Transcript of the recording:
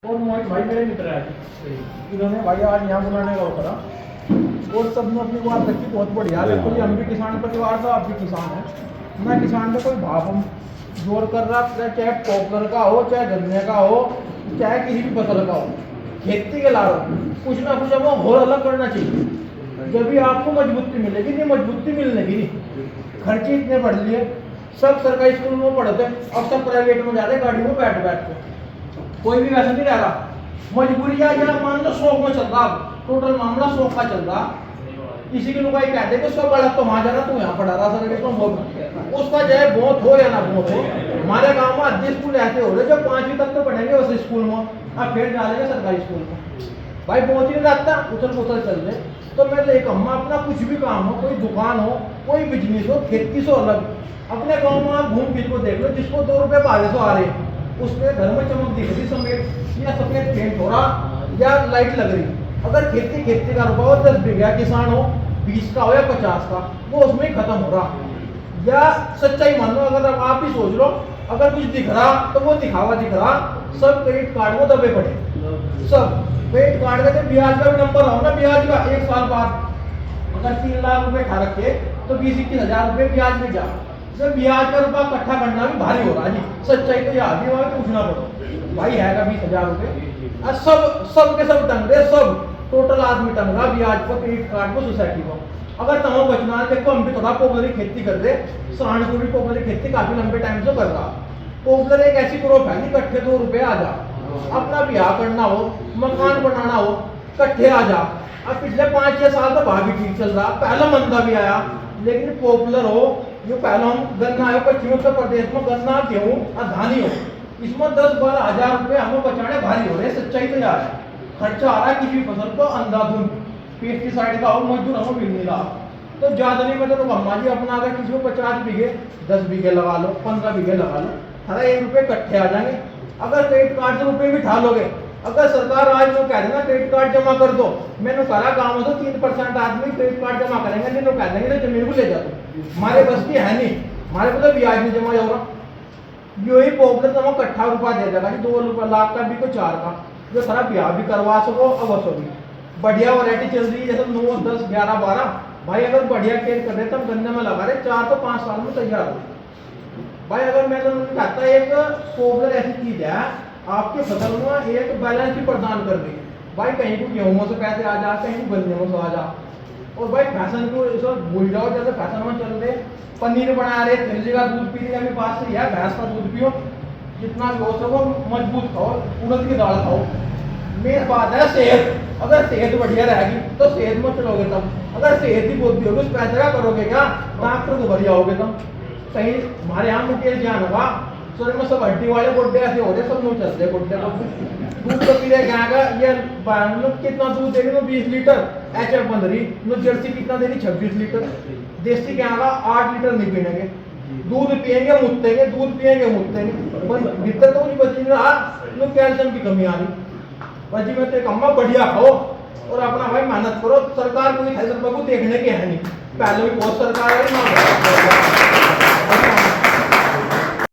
और मोहित भाई मेरे मित्र है, इन्होंने भाई आज यहाँ बुलाने का वो करा और सबने अपनी बात रखी बहुत बढ़िया। देखो जी, हम भी किसान परिवार से, आप भी किसान है। मैं किसान का कोई भाव हम जोर कर रहा, चाहे पॉपुलर का हो, चाहे गन्ने का हो, चाहे किसी भी फसल का हो, खेती के लाओ कुछ ना कुछ हमें और अलग करना चाहिए। जब भी आपको मजबूती मिलेगी, नहीं मजबूती मिलने की नहीं। खर्चे इतने बढ़ लिए, सब सरकारी स्कूल में पढ़ते, अब सब प्राइवेट में जा रहे गाड़ी में बैठ बैठ के। कोई भी वैसा नहीं रह रहा। मजबूरी आ या मान लो शौक में चल रहा, टोटल मामला शौक का चल रहा। किसी की लुगाई कहते कि सब गलत तो वहां जा रहा, तू यहाँ पढ़ा रहा सर तो उसका चाहे बहुत हो या ना बहुत हो। हमारे गांव में आधे स्कूल ऐसे हो रहे जो 5वीं तक तो पढ़ेंगे उस स्कूल में, अब फिर डालेंगे सरकारी स्कूल में। भाई बहुत ही रहता, उथल पुथल चल रहे। तो मैं तो एक अम्मा अपना कुछ भी काम हो, कोई दुकान हो, कोई बिजनेस हो, खेती से अलग अपने गाँव में आप घूम फिर को देख लो, जिसको 2 रुपये 1200 आ रहे, उसके घर में चमक दिख रही समेत या सफेद पेंट हो रहा या लाइट लग रही। अगर खेती का रुपया 10 बीघा किसान हो, 20 का हो या 50 का, वो उसमें ही खत्म हो रहा। या सच्चाई मान लो, अगर आप ही सोच लो, अगर कुछ दिख रहा तो वो दिखावा दिख रहा। सब क्रेडिट कार्ड में दबे पड़े, सब क्रेडिट कार्ड का जो ब्याज का भी नंबर हो ना, ब्याज का 1 साल बाद अगर 3 लाख रुपए खा रखे तो 20-21 हजार रुपये ब्याज में जा। जब ब्याज का रुपया इकट्ठा करना भी भारी हो रहा है जी। सच्चाई तो याद नहीं, वहां पूछना पड़ो भाई है का 20,000 रुपये। सब के सब टंग रहे, सब टोटल आदमी टंग रहा ब्याज को, क्रेडिट कार्ड को, सोसाइटी को। अगर तमाम बचना है, देखो हम भी थोड़ा पॉपुलर खेती कर रहे, सहारनपुर भी पॉपुलर खेती काफी लंबे टाइम से कर रहा। पॉपुलर एक ऐसी क्रॉप है, इकट्ठे 2 रुपये आ जा, अपना ब्याह करना हो, मकान बनाना हो, इकट्ठे आ जा। अब पिछले 5-6 साल तो भाभी ठीक चल रहा, पहला मंदा भी आया, लेकिन पॉपुलर हो जो पहला हम गन्ना है, पश्चिमी उत्तर प्रदेश में गन्ना, गेहूँ और धानी हो, इसमें 10-12 हजार रुपये हमें बचाने भारी हो रहे। सच्चाई तो यार है, खर्चा आ रहा है किसी भी फसल को अंधाधुंध, पेस्टिसाइड का हो, मजदूर हमें मिल नहीं रहा। तो ज्यादा नहीं मतलब तो अम्मा जी अपना अगर किसी को 50 बीघे 10 बीघे लगा लो, 15 बीघे लगा लो, हरा 1 रुपये इकट्ठे आ जाएंगे। अगर क्रेडिट कार्ड से रुपये भी उठा लोगे, अगर सरकार आज में कह देना क्रेडिट कार्ड जमा कर दो, मैंने कहा गाँव में तो 3% आदमी क्रेडिट कार्ड जमा करेंगे, नहीं तो कह देंगे जमीन को ले जाओ, हमारे बस की है नहीं, हमारे को तो ब्याज नहीं जमा हो रहा। यही पॉपुलर तो इकट्ठा रुपया दे देगा जी, 2 लाख का भी को 4 का, जो सारा ब्याह भी करवा सको, अवश्य भी बढ़िया वैरायटी चल रही है, जैसे 9, 10, 11, 12। भाई अगर बढ़िया केयर कर रहे तो हम गन्ने में लगा रहे 4 तो 5 साल में तैयार हो। भाई अगर मैं तो कहता एक पॉपुलर ऐसी चीज है, आपके फसल में एक बैलेंस भी प्रदान कर रही है। भाई कहीं को गेहूं से पैसे आ जा, कहीं को गन्ने से आ जा। और भाई फैशन को भूल जाओ, जैसे फैशन में चल रहे, पनीर बना रहे, तिरजी का दूध पी रहे, पास से यार भैंस का दूध पियो, जितना भी हो सको मजबूत खाओ, उड़द की दाल खाओ। मेन बात है सेहत, अगर सेहत बढ़िया रहेगी तो सेहत में चलोगे तब। अगर सेहत ही बहुत भी होगी, उस पैसे का करोगे क्या, डॉक्टर को भर जाओगे तुम। कहीं हमारे यहाँ मुकेश ज्ञान होगा, शरीर में सब हड्डी वाले गोड्डे ऐसे हो रहे, सब लोग चलते हैं गोड्डे को। दूध तो पी रहे गाय का, ये कितना दूध देगी, 20 लीटर HF बंद रही, जर्सी कितना देगी, 26 लीटर। देसी गाय का 8 लीटर नहीं पीनेंगे, दूध पियेंगे मुत्तेंगे, दूध पियेंगे मुत्तेंगे, भीतर तो नहीं बच रहा, कैल्शियम की कमी आ रही। भाजी में तो एक अम्मा बढ़िया खाओ और अपना भाई मेहनत करो। सरकार कोई 1000 रुपये को देखने के है नहीं, पहले भी बहुत सरकार है ना।